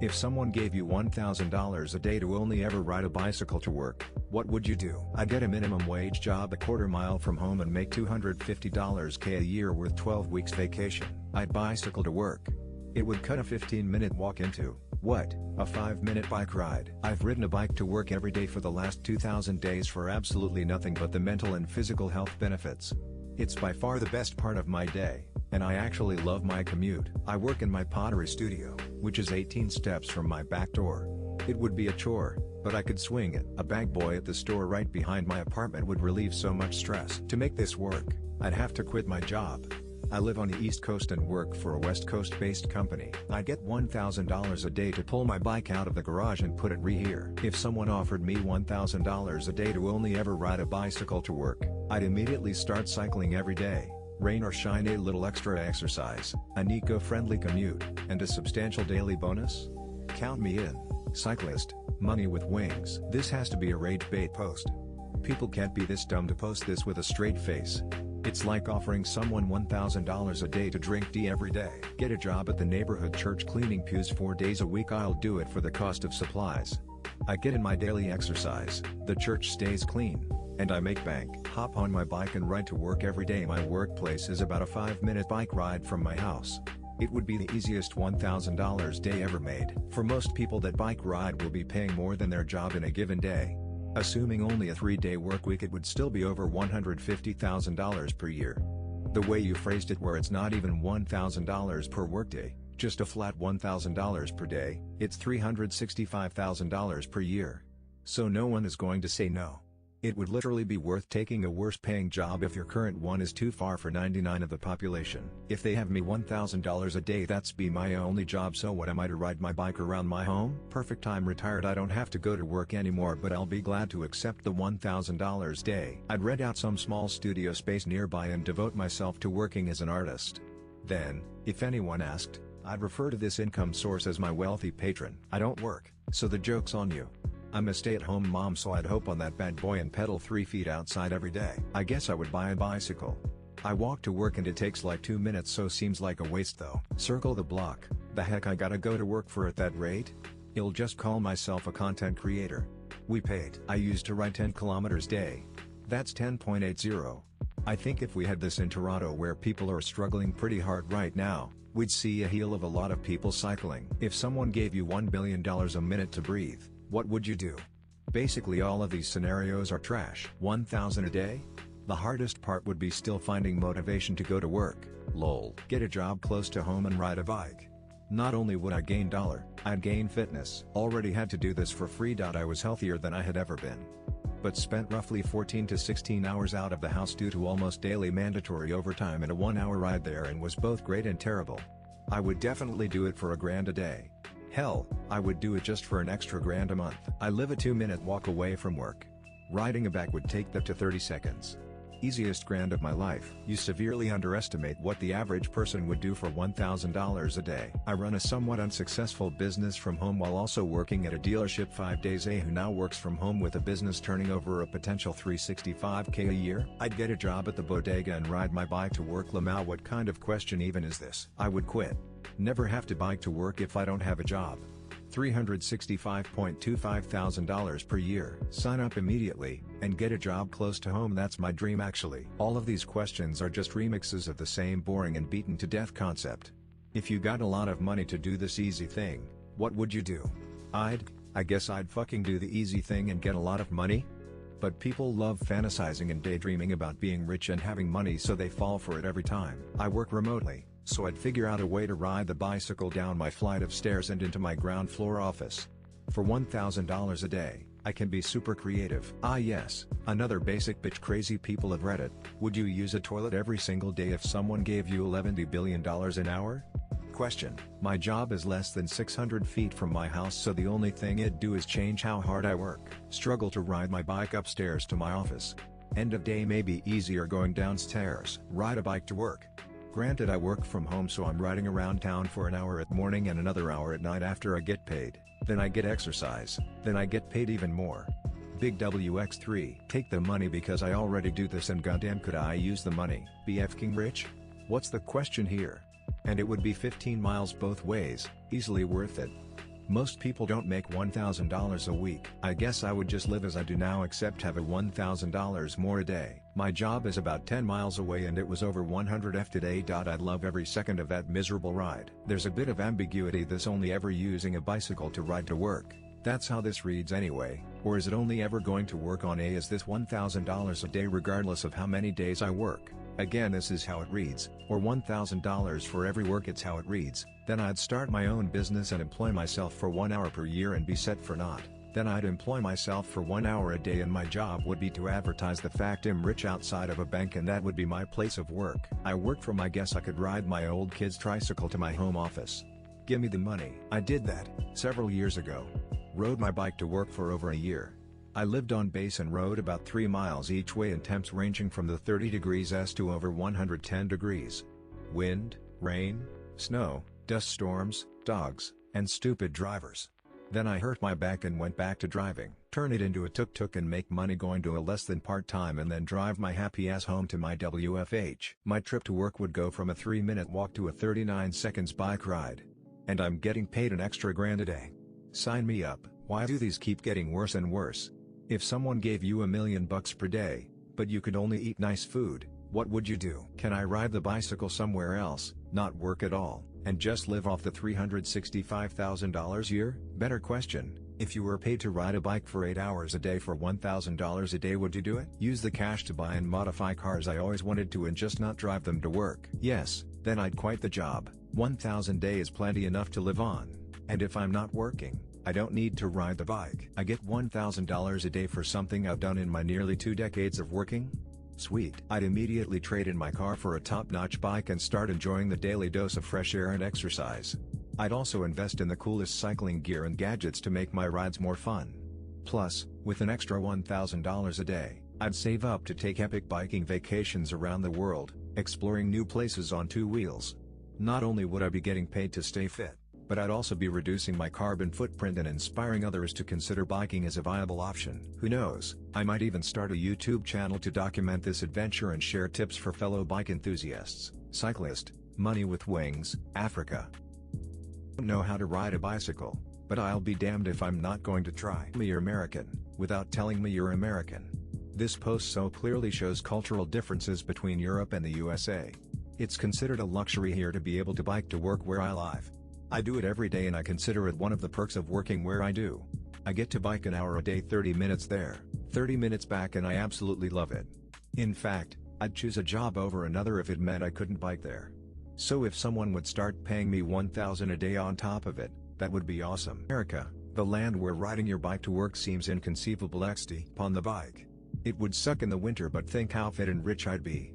If someone gave you $1,000 a day to only ever ride a bicycle to work, what would you do? I'd get a minimum wage job a quarter mile from home and make $250K a year with 12 weeks vacation. I'd bicycle to work. It would cut a 15-minute walk into, what, a 5-minute bike ride. I've ridden a bike to work every day for the last 2,000 days for absolutely nothing but the mental and physical health benefits. It's by far the best part of my day, and I actually love my commute. I work in my pottery studio, which is 18 steps from my back door. It would be a chore, but I could swing it. A bag boy at the store right behind my apartment would relieve so much stress. To make this work, I'd have to quit my job. I live on the East Coast and work for a West Coast-based company. I'd get $1,000 a day to pull my bike out of the garage and put it here. If someone offered me $1,000 a day to only ever ride a bicycle to work, I'd immediately start cycling every day. Rain or shine, a little extra exercise, an eco-friendly commute, and a substantial daily bonus? Count me in. Cyclist, money with wings. This has to be a rage bait post. People can't be this dumb to post this with a straight face. It's like offering someone $1,000 a day to drink tea every day. Get a job at the neighborhood church cleaning pews 4 days a week. I'll do it for the cost of supplies. I get in my daily exercise, the church stays clean, and I make bank. Hop on my bike and ride to work every day. My workplace is about a 5-minute bike ride from my house. It would be the easiest $1,000 day ever made. For most people, that bike ride will be paying more than their job in a given day. Assuming only a 3-day work week, it would still be over $150,000 per year. The way you phrased it, where it's not even $1,000 per workday, just a flat $1,000 per day, it's $365,000 per year. So no one is going to say no. It would literally be worth taking a worse paying job if your current one is too far for 99% of the population. If they have me $1,000 a day, that's be my only job, so what am I to ride my bike around my home? Perfect, I'm retired, I don't have to go to work anymore, but I'll be glad to accept the $1,000 day. I'd rent out some small studio space nearby and devote myself to working as an artist. Then, if anyone asked, I'd refer to this income source as my wealthy patron. I don't work, so the joke's on you. I'm a stay-at-home mom, so I'd hope on that bad boy and pedal 3 feet outside every day. I guess I would buy a bicycle. I walk to work and it takes like 2 minutes, so seems like a waste though. Circle the block, the heck I gotta go to work for at that rate? I'll just call myself a content creator. We paid. I used to ride 10 kilometers a day. That's 10.80. I think if we had this in Toronto, where people are struggling pretty hard right now, we'd see a hell of a lot of people cycling. If someone gave you $1 billion a minute to breathe, what would you do? Basically all of these scenarios are trash. $1,000 a day? The hardest part would be still finding motivation to go to work. Lol. Get a job close to home and ride a bike. Not only would I gain dollar, I'd gain fitness. Already had to do this for free. I was healthier than I had ever been. But spent roughly 14 to 16 hours out of the house due to almost daily mandatory overtime and a 1-hour ride there, and was both great and terrible. I would definitely do it for $1,000 a day. Hell, I would do it just for an extra $1,000 a month. I live a 2-minute walk away from work. Riding a bike would take that to 30 seconds. Easiest $1,000 of my life. You severely underestimate what the average person would do for $1,000 a day. I run a somewhat unsuccessful business from home while also working at a dealership 5 days a who now works from home with a business turning over a potential $365K a year. I'd get a job at the bodega and ride my bike to work. Lamau, what kind of question even is this? I would quit. Never have to bike to work if I don't have a job. $365,250 per year. Sign up immediately, and get a job close to home. That's my dream actually. All of these questions are just remixes of the same boring and beaten to death concept. If you got a lot of money to do this easy thing, what would you do? I guess I'd fucking do the easy thing and get a lot of money? But people love fantasizing and daydreaming about being rich and having money, so they fall for it every time. I work remotely, so I'd figure out a way to ride the bicycle down my flight of stairs and into my ground floor office. For $1,000 a day, I can be super creative. Ah yes, another basic bitch. Crazy people of Reddit, would you use a toilet every single day if someone gave you $11 billion an hour? Question. My job is less than 600 feet from my house, so the only thing it'd do is change how hard I work. Struggle to ride my bike upstairs to my office. End of day may be easier going downstairs. Ride a bike to work. Granted, I work from home, so I'm riding around town for an hour at morning and another hour at night after I get paid. Then I get exercise. Then I get paid even more. Big WX3. Take the money because I already do this, and goddamn could I use the money. Be f***ing rich? What's the question here? And it would be 15 miles both ways, easily worth it. Most people don't make $1,000 a week. I guess I would just live as I do now except have a $1,000 more a day. My job is about 10 miles away and it was over 100 F today. I'd love every second of that miserable ride. There's a bit of ambiguity this only ever using a bicycle to ride to work. That's how this reads anyway, or is it only ever going to work on A? Is this $1,000 a day regardless of how many days I work? Again, this is how it reads, or $1,000 for every work. It's how it reads. Then I'd start my own business and employ myself for 1 hour per year and be set for naught. Then I'd employ myself for 1 hour a day and my job would be to advertise the fact I'm rich outside of a bank, and that would be my place of work. I work from I guess I could ride my old kid's tricycle to my home office. Give me the money. I did that several years ago. Rode my bike to work for over a year. I lived on base and rode about 3 miles each way in temps ranging from the 30 degrees S to over 110 degrees. Wind, rain, snow, dust storms, dogs, and stupid drivers. Then I hurt my back and went back to driving. Turn it into a tuk-tuk and make money going to a less than part-time and then drive my happy ass home to my WFH. My trip to work would go from a 3-minute walk to a 39 seconds bike ride. And I'm getting paid an extra $1,000 a day. Sign me up. Why do these keep getting worse and worse? If someone gave you $1 million per day, but you could only eat nice food, what would you do? Can I ride the bicycle somewhere else, not work at all, and just live off the $365,000 a year? Better question, if you were paid to ride a bike for 8 hours a day for $1,000 a day, would you do it? Use the cash to buy and modify cars I always wanted to and just not drive them to work? Yes, then I'd quit the job. $1,000 a day is plenty enough to live on. And if I'm not working, I don't need to ride the bike. I get $1,000 a day for something I've done in my nearly 2 decades of working? Sweet. I'd immediately trade in my car for a top-notch bike and start enjoying the daily dose of fresh air and exercise. I'd also invest in the coolest cycling gear and gadgets to make my rides more fun. Plus, with an extra $1,000 a day, I'd save up to take epic biking vacations around the world, exploring new places on 2 wheels. Not only would I be getting paid to stay fit, but I'd also be reducing my carbon footprint and inspiring others to consider biking as a viable option. Who knows, I might even start a YouTube channel to document this adventure and share tips for fellow bike enthusiasts. Cyclist, Money with Wings, Africa. I don't know how to ride a bicycle, but I'll be damned if I'm not going to try. Me, you're American, without telling me you're American. This post so clearly shows cultural differences between Europe and the USA. It's considered a luxury here to be able to bike to work where I live. I do it every day and I consider it one of the perks of working where I do. I get to bike an hour a day, 30 minutes there, 30 minutes back, and I absolutely love it. In fact, I'd choose a job over another if it meant I couldn't bike there. So if someone would start paying me $1,000 a day on top of it, that would be awesome. America, the land where riding your bike to work seems inconceivable. XD. On the bike. It would suck in the winter, but think how fit and rich I'd be.